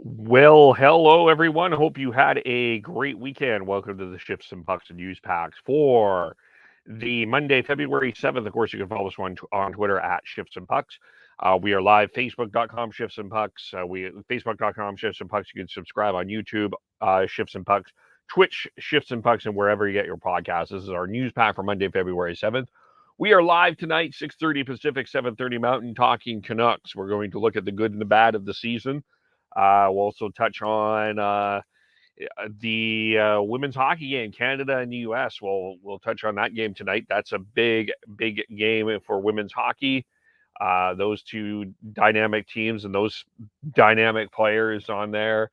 Well, hello everyone. Hope you had a great weekend. Welcome to the Shifts and Pucks and Newspack for the Monday, February 7th. Of course, you can follow us on Twitter at Shifts and Pucks. We are live, facebook.com Shifts and Pucks. Facebook.com Shifts and Pucks. You can subscribe on YouTube, Shifts and Pucks, Twitch, Shifts and Pucks, and wherever you get your podcasts. This is our Newspack for Monday, February 7th. We are live tonight, 6:30 Pacific, 7:30 Mountain, talking Canucks. We're going to look at the good and the bad of the season. We'll also touch on the women's hockey game, Canada and the U.S. We'll touch on that game tonight. That's a big game for women's hockey. Those two dynamic teams and those dynamic players on there.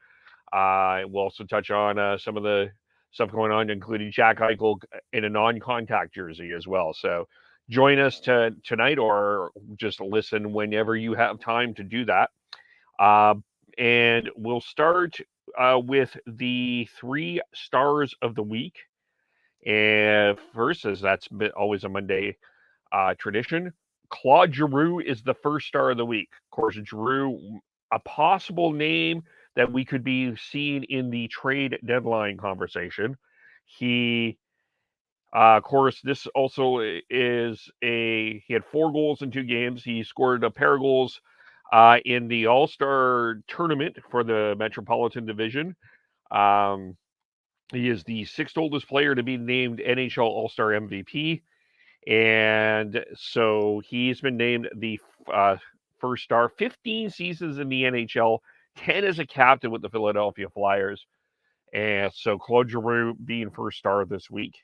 We'll also touch on some of the stuff going on, including Jack Eichel in a non-contact jersey as well. So join us tonight, or just listen whenever you have time to do that. Uh, and we'll start with the 3 stars of the week. And first, as that's always a Monday tradition, Claude Giroux is the first star of the week. Of course, Giroux, a possible name that we could be seeing in the trade deadline conversation. He, of course, this also he had 4 goals in 2 games. He scored a pair of goals in the All-Star tournament for the Metropolitan Division. He is the 6th oldest player to be named NHL All-Star MVP. And so he's been named the first star, 15 seasons in the NHL, 10 as a captain with the Philadelphia Flyers. And so Claude Giroux being first star this week.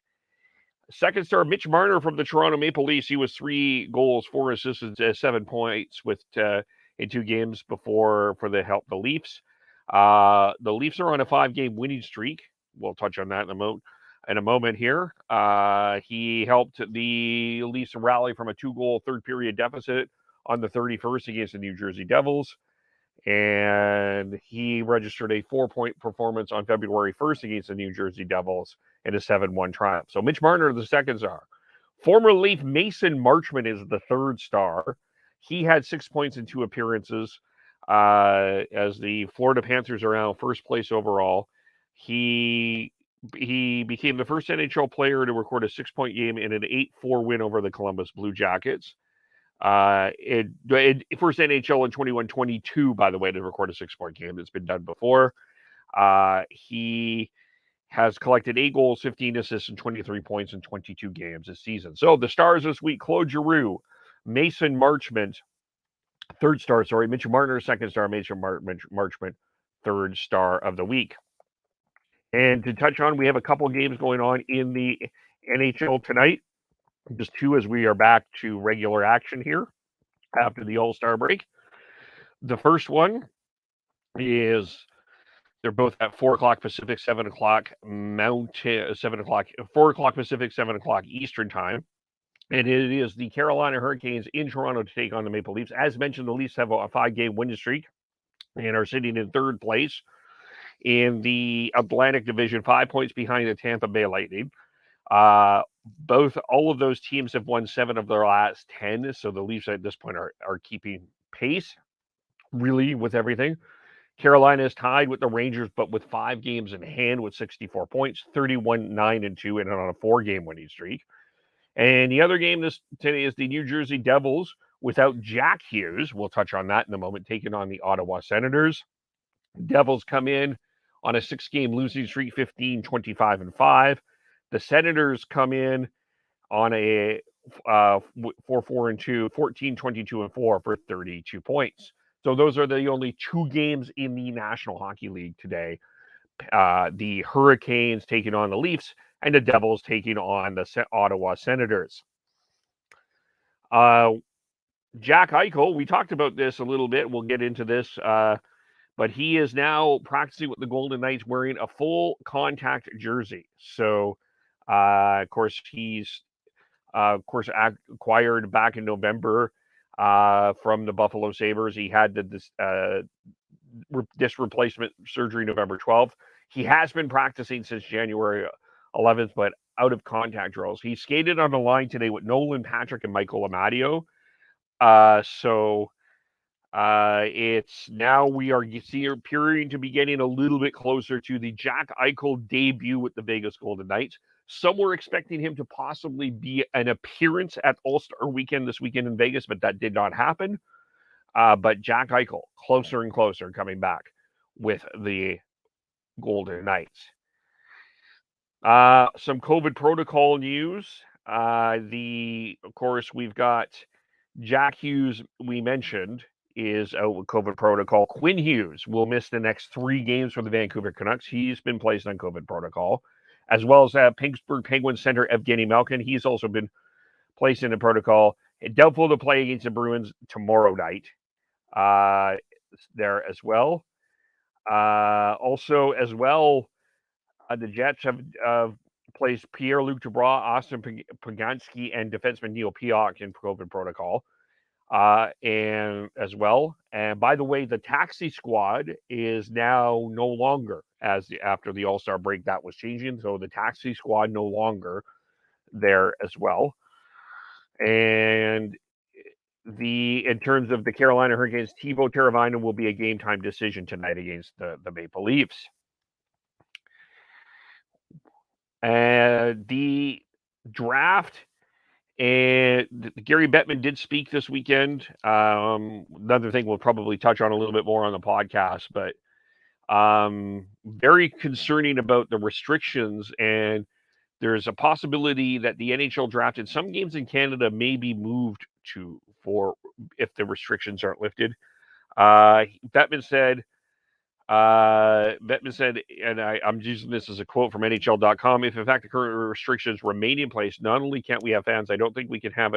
Second star, Mitch Marner from the Toronto Maple Leafs. He was 3 goals, 4 assists, and 7 points in 2 games for the Leafs. The Leafs are on a 5-game winning streak. We'll touch on that in a moment here. He helped the Leafs rally from a 2-goal third period deficit on the 31st against the New Jersey Devils. And he registered a 4-point performance on February 1st against the New Jersey Devils in a 7-1 triumph. So Mitch Marner, the second star. Former Leaf Mason Marchment is the third star. He had 6 points in 2 appearances as the Florida Panthers are now first place overall. He became the first NHL player to record a 6-point game in an 8-4 win over the Columbus Blue Jackets. First NHL in 21-22, by the way, to record a 6-point game. It's been done before. He has collected 8 goals, 15 assists, and 23 points in 22 games this season. So the stars this week: Claude Giroux, Mason Marchment, third star. Sorry, Mitch Marner, second star. Mason Marchment, third star of the week. And to touch on, we have a couple games going on in the NHL tonight. Just 2 as we are back to regular action here after the All-Star break. The first one is they're both at 4 o'clock Pacific, 7 o'clock Mountain, 7 o'clock, 4 o'clock Pacific, 7 o'clock Eastern time. And it is the Carolina Hurricanes in Toronto to take on the Maple Leafs. As mentioned, the Leafs have a 5-game winning streak and are sitting in third place in the Atlantic Division, 5 points behind the Tampa Bay Lightning. All of those teams have won 7 of their last 10, so the Leafs at this point are keeping pace, really, with everything. Carolina is tied with the Rangers, but with 5 games in hand with 64 points, 31-9-2, and on a 4-game winning streak. And the other game today is the New Jersey Devils without Jack Hughes. We'll touch on that in a moment, taking on the Ottawa Senators. Devils come in on a 6-game losing streak, 15-25-5. The Senators come in on a 4-4-2, 14-22-4 for 32 points. So those are the only 2 games in the National Hockey League today. The Hurricanes taking on the Leafs and the Devils taking on the Ottawa Senators. Jack Eichel, we talked about this a little bit. We'll get into this. But he is now practicing with the Golden Knights wearing a full contact jersey. So, of course, he's acquired back in November from the Buffalo Sabres. He had this replacement surgery November 12th. He has been practicing since January 11th, but out of contact drills. He skated on the line today with Nolan Patrick and Michael Amadio. So It's now we are appearing to be getting a little bit closer to the Jack Eichel debut with the Vegas Golden Knights. Some were expecting him to possibly be an appearance at All-Star Weekend this weekend in Vegas, but that did not happen. But Jack Eichel, closer and closer, coming back with the Golden Knights. Some COVID protocol news. Of course, we've got Jack Hughes, we mentioned, is out with COVID protocol. Quinn Hughes will miss the next 3 games for the Vancouver Canucks. He's been placed on COVID protocol, as well as Pittsburgh Penguins center Evgeny Malkin. He's also been placed in the protocol. Doubtful to play against the Bruins tomorrow night. There as well. The Jets have placed Pierre-Luc Dubois, Austin Poganski, and defenseman Neil Pionk in COVID protocol. And by the way, the taxi squad is now no longer after the All-Star break that was changing. So the taxi squad no longer there as well. And in terms of the Carolina Hurricanes, Teuvo Teravainen will be a game time decision tonight against the Maple Leafs. The draft. And Gary Bettman did speak this weekend. Another thing we'll probably touch on a little bit more on the podcast, but very concerning about the restrictions. And there's a possibility that the NHL draft in some games in Canada may be moved if the restrictions aren't lifted. Bettman said, and I'm using this as a quote from NHL.com, if in fact the current restrictions remain in place, not only can't we have fans, I don't think we can have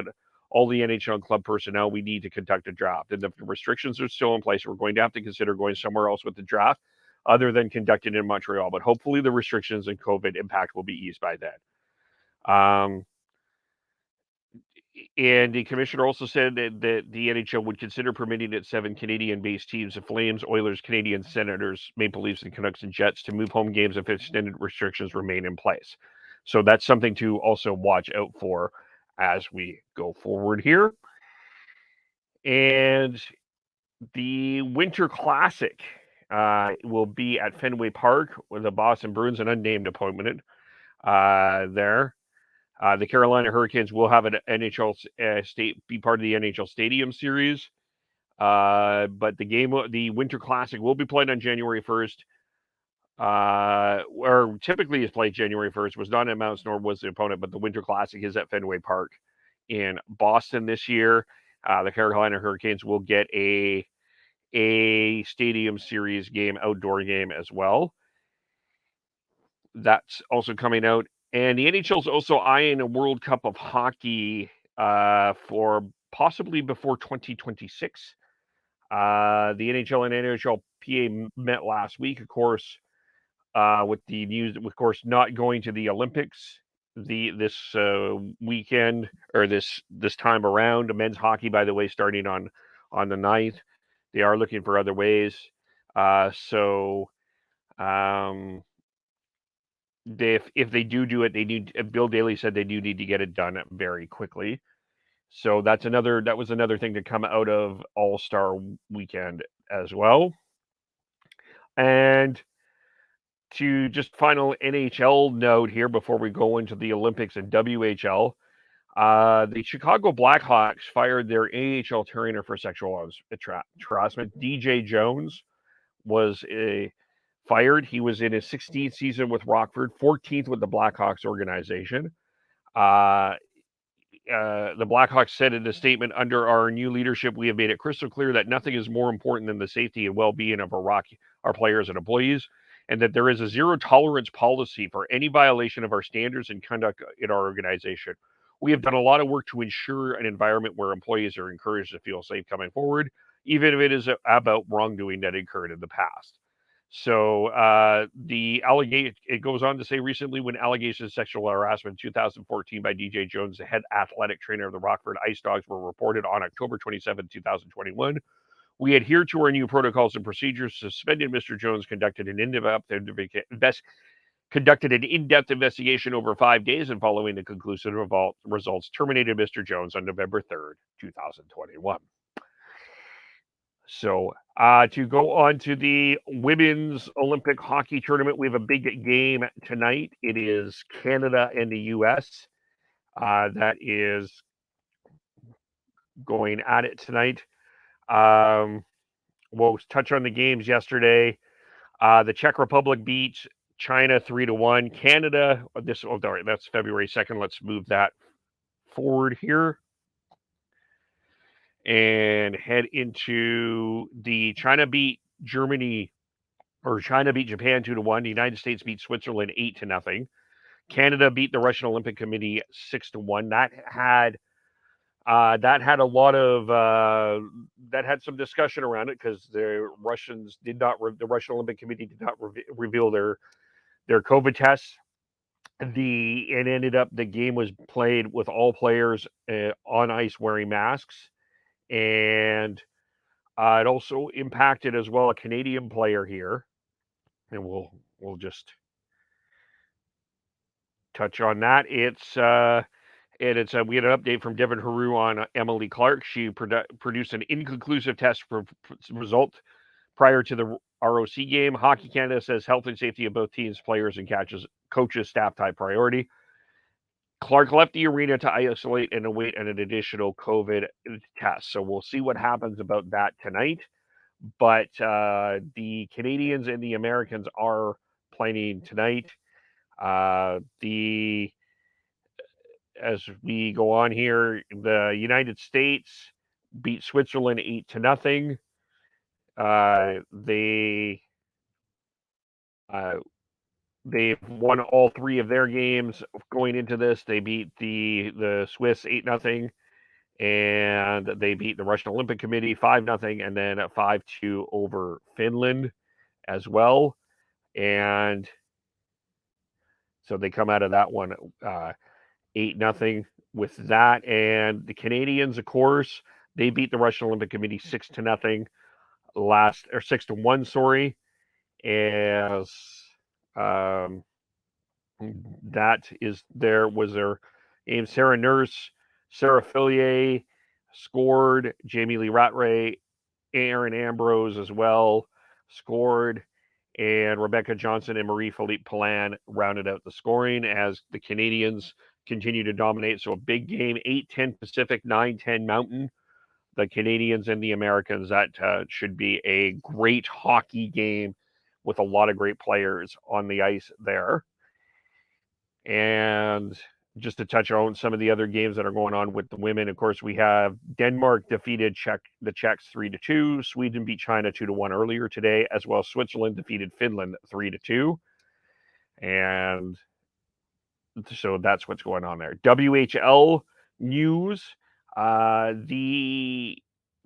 all the NHL club personnel we need to conduct a draft. And if the restrictions are still in place, we're going to have to consider going somewhere else with the draft other than conducting in Montreal. But hopefully the restrictions and COVID impact will be eased by then. And the commissioner also said that the NHL would consider permitting its 7 Canadian-based teams, the Flames, Oilers, Canadiens, Senators, Maple Leafs, and Canucks and Jets, to move home games if extended restrictions remain in place. So that's something to also watch out for as we go forward here. And the Winter Classic will be at Fenway Park with the Boston Bruins, an unnamed opponent there. The Carolina Hurricanes will have an NHL be part of the NHL Stadium Series, but the Winter Classic will be played on January 1st, or typically is played January 1st. Was not announced nor was the opponent, but the Winter Classic is at Fenway Park in Boston this year. The Carolina Hurricanes will get a Stadium Series game, outdoor game as well. That's also coming out. And the NHL is also eyeing a World Cup of Hockey for possibly before 2026. The NHL and NHLPA met last week, of course, with the news, of course, not going to the Olympics this weekend or this time around. Men's hockey, by the way, starting on the 9th. They are looking for other ways. If they do it, they need. Bill Daly said they do need to get it done very quickly. So that was another thing to come out of All-Star Weekend as well. And to just final NHL note here before we go into the Olympics and WHL, the Chicago Blackhawks fired their AHL trainer for sexual harassment. DJ Jones was fired. He was in his 16th season with Rockford, 14th with the Blackhawks organization. The Blackhawks said in a statement, under our new leadership, we have made it crystal clear that nothing is more important than the safety and well-being of our players and employees, and that there is a zero tolerance policy for any violation of our standards and conduct in our organization. We have done a lot of work to ensure an environment where employees are encouraged to feel safe coming forward, even if it is about wrongdoing that occurred in the past. So it goes on to say, recently when allegations of sexual harassment in 2014 by DJ Jones, the head athletic trainer of the Rockford Ice Dogs, were reported on October 27, 2021. We adhered to our new protocols and procedures, suspended Mr. Jones, conducted an in-depth investigation over 5 days, and following the conclusive results, terminated Mr. Jones on November 3rd, 2021. So to go on to the women's Olympic hockey tournament, we have a big game tonight. It is Canada and the U.S. That is going at it tonight. We'll touch on the games yesterday. The Czech Republic beat China 3-1. Canada, that's February 2nd. Let's move that forward here and head into the China beat Germany, or China beat Japan 2-1. The United States beat Switzerland 8-0. Canada beat the Russian Olympic Committee 6-1. That had a lot of that had some discussion around it because the Russian Olympic Committee did not reveal their COVID tests. It ended up the game was played with all players on ice wearing masks, and it also impacted as well a Canadian player here, and we'll just touch on that. We had an update from Devin Haru on Emily Clark. She produced an inconclusive test result prior to the ROC game. Hockey Canada says health and safety of both teams, players, and coaches, staff type priority. Clark left the arena to isolate and await an additional COVID test. So we'll see what happens about that tonight. But the Canadians and the Americans are playing tonight. As we go on here, the United States beat Switzerland 8-0. They've won all three of their games going into this. They beat the Swiss 8-0, and they beat the Russian Olympic Committee 5-0, and then 5-2 over Finland as well. And so they come out of that one 8-0 with that. And the Canadians, of course, they beat the Russian Olympic Committee 6-0 6-1, sorry. As that is was their game. Sarah Nurse, Sarah Fillier scored. Jamie Lee Rattray, Aaron Ambrose as well scored. And Rebecca Johnson and Marie-Philippe Palan rounded out the scoring as the Canadians continue to dominate. So a big game, 8-10 Pacific, 9-10 Mountain. The Canadians and the Americans, that should be a great hockey game with a lot of great players on the ice there. And just to touch on some of the other games that are going on with the women, of course, we have Denmark defeated the Czechs 3-2. Sweden beat China 2-1 earlier today, as well as Switzerland defeated Finland 3-2. And so that's what's going on there. WHL news. The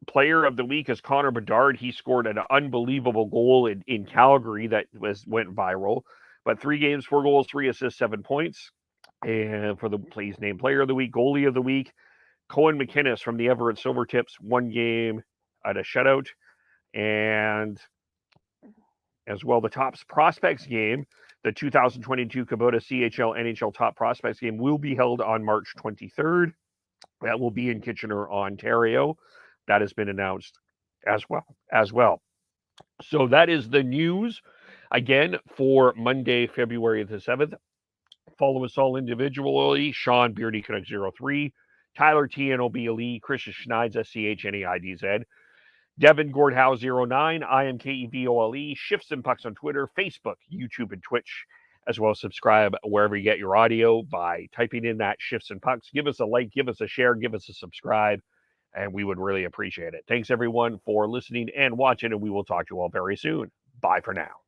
player of the week is Connor Bedard. He scored an unbelievable goal in Calgary that went viral. But 3 games, 4 goals, 3 assists, 7 points. And for the Please Name Player of the Week, Goalie of the Week, Cohen McInnes from the Everett Silvertips, 1 game at a shutout. And as well, the Top Prospects game, the 2022 Kubota CHL NHL Top Prospects game will be held on March 23rd. That will be in Kitchener, Ontario. That has been announced as well. So that is the news, again, for Monday, February the 7th. Follow us all individually. Sean Beardy Connect 03, Tyler TNOB Ali, Christian Schneids SCHNEIDZ, Devin Gordhow 09, I am KEVOLE, Shifts and Pucks on Twitter, Facebook, YouTube, and Twitch, as well as subscribe wherever you get your audio by typing in that Shifts and Pucks. Give us a like, give us a share, give us a subscribe, and we would really appreciate it. Thanks, everyone, for listening and watching, and we will talk to you all very soon. Bye for now.